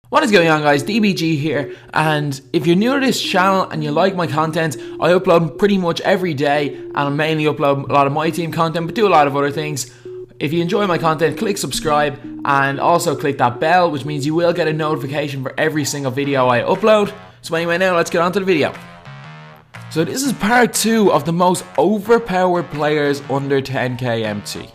What is going on, guys? DBG here, and if you're new to this channel and you like my content, I upload pretty much every day, and I mainly upload a lot of my team content but do a lot of other things. If you enjoy my content, click subscribe and also click that bell, which means you will get a notification for every single video I upload. So anyway, now let's get on to the video. So this is part 2 of the most overpowered players under 10k MT.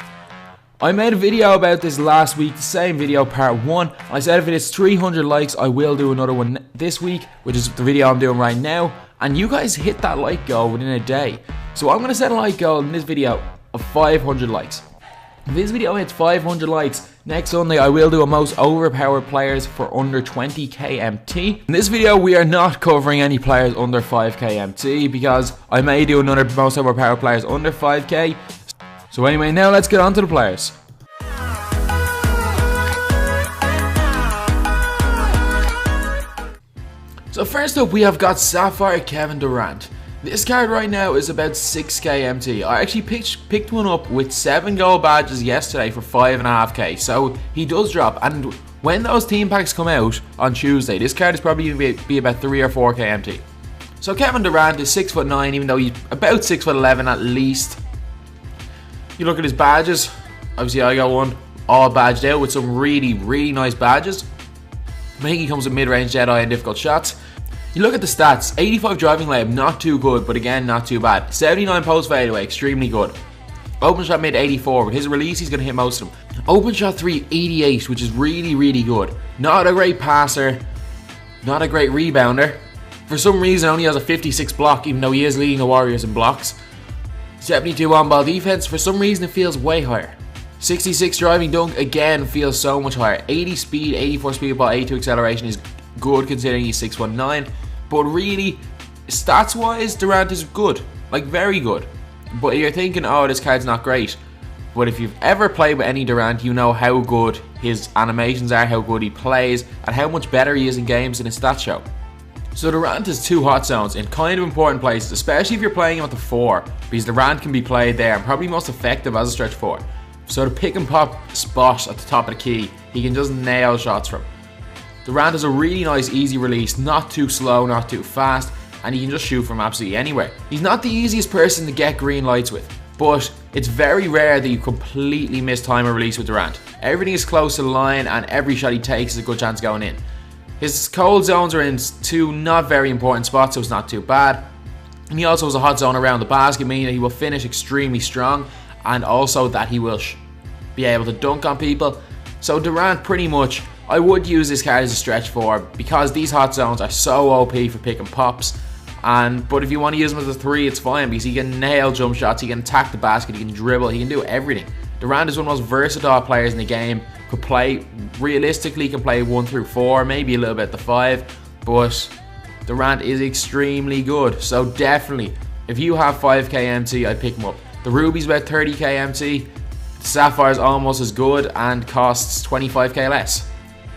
I made a video about this last week, the same video, part 1. I said if it is 300 likes, I will do another one this week, which is the video I'm doing right now. And you guys hit that like goal within a day. So I'm going to set a like goal in this video of 500 likes. If this video hits 500 likes, next Sunday I will do a most overpowered players for under 20k MT. In this video we are not covering any players under 5k MT because I may do another most overpowered players under 5k. So anyway, now let's get on to the players. So first up we have got Sapphire Kevin Durant. This card right now is about 6k MT. I actually picked one up with 7 gold badges yesterday for 5.5k. So he does drop, and when those team packs come out on Tuesday, this card is probably going to be about 3 or 4k MT. So Kevin Durant is 6'9", even though he's about 6'11" at least. You look at his badges, obviously I got one all badged out with some really nice badges. I think he comes with mid-range Jedi and difficult shots. You look at the stats, 85 driving lab, not too good, but again not too bad. 79 post fadeaway, extremely good. Open shot mid 84, with his release he's going to hit most of them. Open shot 3, 88, which is really good. Not a great passer, not a great rebounder. For some reason only has a 56 block, even though he is leading the Warriors in blocks. 72 on-ball defense, for some reason it feels way higher. 66 driving dunk, again feels so much higher. 80 speed, 84 speed ball, 82 acceleration is good considering he's 6'19". But really, stats wise, Durant is good. Like, very good. But you're thinking, oh, this card's not great. But if you've ever played with any Durant, you know how good his animations are, how good he plays, and how much better he is in games in his stat show. So Durant has 2 hot zones in kind of important places, especially if you're playing him at the 4, because Durant can be played there and probably most effective as a stretch 4. So the pick and pop spot at the top of the key, he can just nail shots from. Durant has a really nice easy release, not too slow, not too fast, and he can just shoot from absolutely anywhere. He's not the easiest person to get green lights with, but it's very rare that you completely miss time of release with Durant. Everything is close to the line and every shot he takes is a good chance going in. His cold zones are in 2 not very important spots, so it's not too bad. And he also has a hot zone around the basket, meaning that he will finish extremely strong, and also that he will be able to dunk on people. So Durant, pretty much, I would use this card as a stretch 4 because these hot zones are so OP for pick and pops. But if you want to use him as a 3, it's fine because he can nail jump shots, he can attack the basket, he can dribble, he can do everything. Durant is one of the most versatile players in the game. Could play, realistically can play 1 through 4, maybe a little bit the 5, but Durant is extremely good. So definitely, if you have 5k MT, I'd pick him up. The Ruby's about 30k MT, the Sapphire's almost as good and costs 25k less.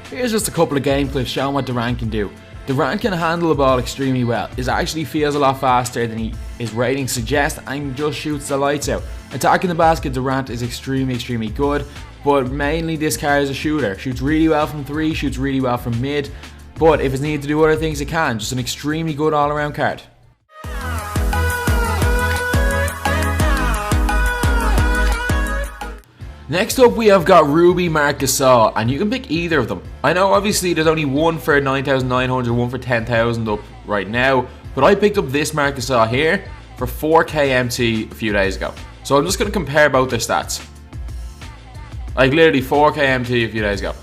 Here's just a couple of game clips showing what Durant can do. Durant can handle the ball extremely well. It actually feels a lot faster than his ratings suggest and just shoots the lights out. Attacking the basket, Durant is extremely good, but mainly this card is a shooter. Shoots really well from 3, shoots really well from mid, but if it's needed to do other things it can. Just an extremely good all-around card. Next up we have got Ruby Marc Gasol, and you can pick either of them. I know obviously there's only one for 9,900, one for 10,000 up right now, but I picked up this Marc Gasol here for 4k MT a few days ago. So I'm just going to compare both their stats. Like literally 4k MT a few days ago.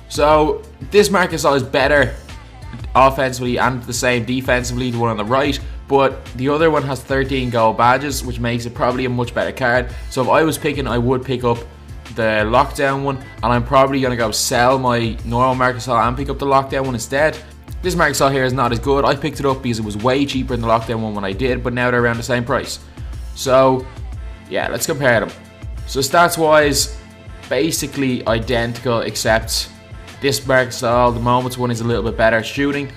So this Marc Gasol is better offensively and the same defensively, the one on the right, but the other one has 13 gold badges, which makes it probably a much better card. So if I was picking, I would pick up the lockdown one, and I'm probably going to go sell my normal Marc Gasol and pick up the lockdown one instead. This Marc Gasol here is not as good. I picked it up because it was way cheaper than the lockdown one when I did, but now they're around the same price. So yeah, let's compare them. So stats wise, basically identical, except this Marc Gasol, the Moments one is a little bit better at shooting,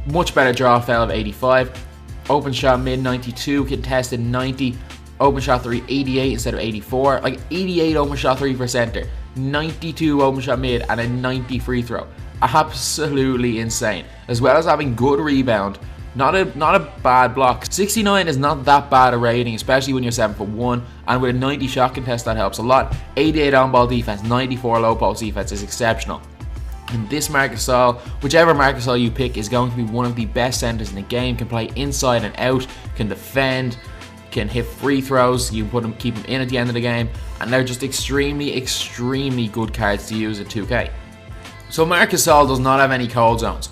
much better draw foul of 85, open shot mid 92, contested 90, open shot 3 88 instead of 84, like 88 open shot 3 for center, 92 open shot mid, and a 90 free throw. absolutely insane. As well as having good rebound, not a bad block. 69 is not that bad a rating, especially when you're 7'1", and with a 90 shot contest that helps a lot. 88 on-ball defense, 94 low post defense is exceptional. And this Marc Gasol, whichever Marc Gasol you pick, is going to be one of the best centers in the game. Can play inside and out, can defend, can hit free throws. You can keep him in at the end of the game, and they're just extremely good cards to use at 2K. So Marc Gasol does not have any cold zones.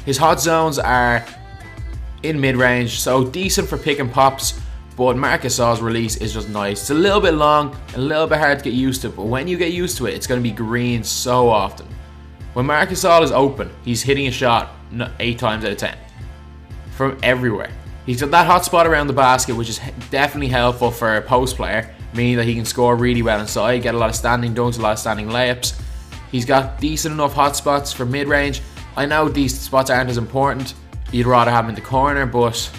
His hot zones are in mid-range, so decent for pick and pops, but Marc Gasol's release is just nice. It's a little bit long, a little bit hard to get used to, but when you get used to it, it's going to be green so often. When Marc Gasol is open, he's hitting a shot 8 times out of 10 from everywhere. He's got that hot spot around the basket, which is definitely helpful for a post player, meaning that he can score really well inside, get a lot of standing dunks, a lot of standing layups. He's got decent enough hot spots for mid-range. I know these spots aren't as important. You'd rather have him in the corner, but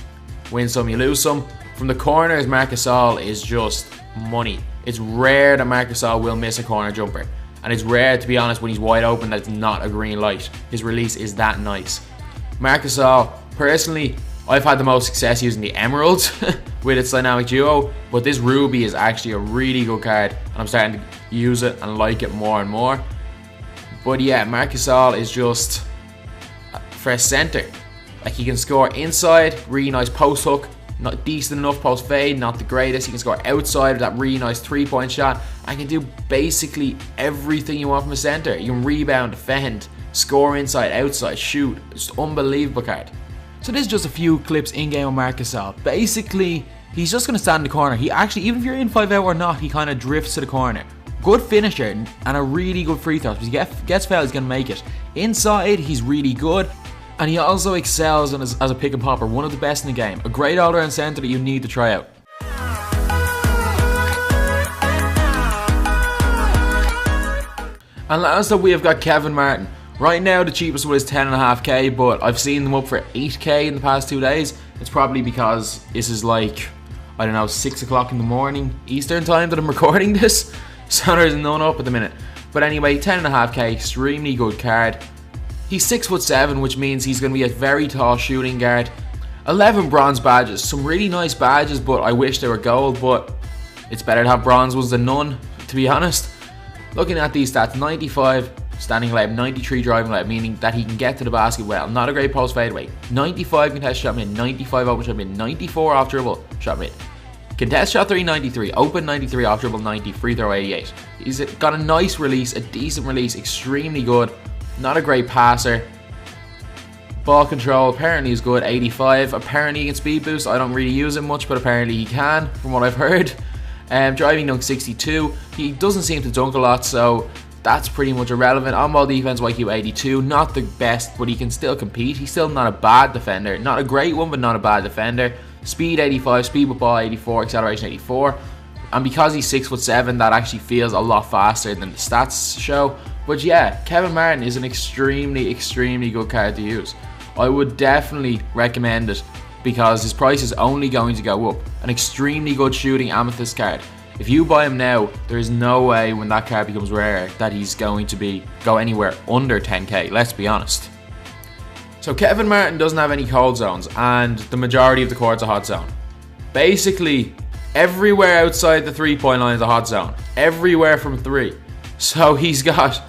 win some, you lose some. From the corners, Marc Gasol is just money. It's rare that Marc Gasol will miss a corner jumper. And it's rare, to be honest, when he's wide open that it's not a green light. His release is that nice. Marc Gasol, personally, I've had the most success using the Emerald with its dynamic duo, but this Ruby is actually a really good card, and I'm starting to use it and like it more and more. But yeah, Marc Gasol is just for a center. Like, he can score inside, really nice post hook, not decent enough post fade, not the greatest. He can score outside with that really nice 3-point shot. I can do basically everything you want from a center. You can rebound, defend, score inside, outside, shoot. Just unbelievable card. So this is just a few clips in game of Marc Gasol. Basically, he's just going to stand in the corner. He actually, even if you're in 5-out or not, he kind of drifts to the corner. Good finisher and a really good free throw. If he gets fouled, he's going to make it. Inside, he's really good. And he also excels as a pick and popper, one of the best in the game. A great all-around center that you need to try out. And last up, we have got Kevin Martin. Right now, the cheapest one is 10.5k, but I've seen them up for 8k in the past 2 days. It's probably because this is like, I don't know, 6 o'clock in the morning Eastern time that I'm recording this. So there's none up at the minute. But anyway, 10.5k, extremely good card. He's 6'7", which means he's going to be a very tall shooting guard. 11 bronze badges, some really nice badges, but I wish they were gold, but it's better to have bronze ones than none, to be honest. Looking at these stats, 95 standing layup, 93 driving layup, meaning that he can get to the basket well. Not a great post fadeaway. 95 contest shot mid, 95 open shot mid, 94 off dribble shot mid. Contest shot 3, 93, open 93, off dribble 90, free throw 88. He's got a nice release, a decent release, extremely good. Not a great passer. Ball control apparently is good, 85. Apparently he can speed boost. I don't really use it much, but apparently he can, from what I've heard. Driving dunk 62. He doesn't seem to dunk a lot, so that's pretty much irrelevant. On-ball defense YQ 82. Not the best, but he can still compete. He's still not a bad defender. Not a great one, but not a bad defender. Speed 85, speed with ball 84, acceleration 84. And because he's 6'7", that actually feels a lot faster than the stats show. But yeah, Kevin Martin is an extremely good card to use. I would definitely recommend it because his price is only going to go up. An extremely good shooting Amethyst card. If you buy him now, there is no way when that card becomes rare that he's going to go anywhere under 10k, let's be honest. So Kevin Martin doesn't have any cold zones, and the majority of the court's a hot zone. Basically, everywhere outside the 3-point line is a hot zone. Everywhere from 3. So he's got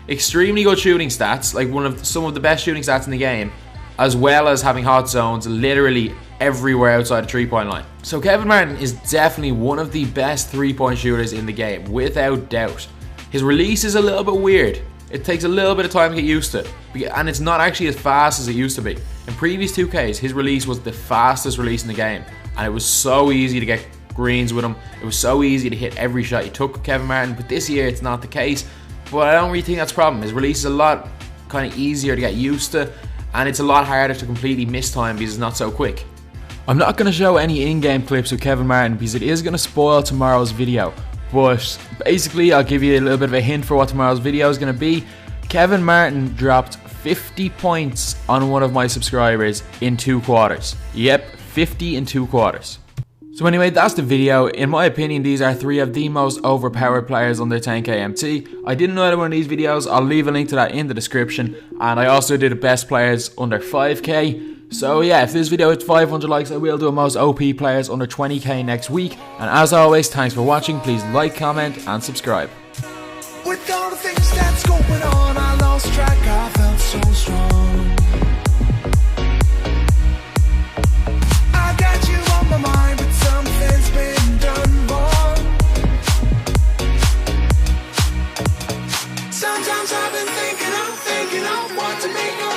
extremely good shooting stats, like some of the best shooting stats in the game, as well as having hot zones literally everywhere outside the 3-point line. So Kevin Martin is definitely one of the best 3-point shooters in the game, without doubt. His release is a little bit weird. It takes a little bit of time to get used to, and it's not actually as fast as it used to be. In previous 2Ks, his release was the fastest release in the game, and it was so easy to get greens with him. It was so easy to hit every shot you took with Kevin Martin, but this year it's not the case. But I don't really think that's a problem. His release is a lot kind of easier to get used to, and it's a lot harder to completely miss time because it's not so quick. I'm not going to show any in-game clips with Kevin Martin because it is going to spoil tomorrow's video, but basically I'll give you a little bit of a hint for what tomorrow's video is going to be. Kevin Martin dropped 50 points on one of my subscribers in 2 quarters. Yep, 50 in 2 quarters. So anyway, that's the video. In my opinion, these are 3 of the most overpowered players under 10k MT. I did another one of these videos. I'll leave a link to that in the description. And I also did the best players under 5k. So yeah, if this video hits 500 likes, I will do a most OP players under 20k next week. And as always, thanks for watching. Please like, comment, and subscribe. With all the things that's going on, I lost track, I felt so strong. I got you on my mind, but something's been done wrong. Sometimes I've been thinking of what to make of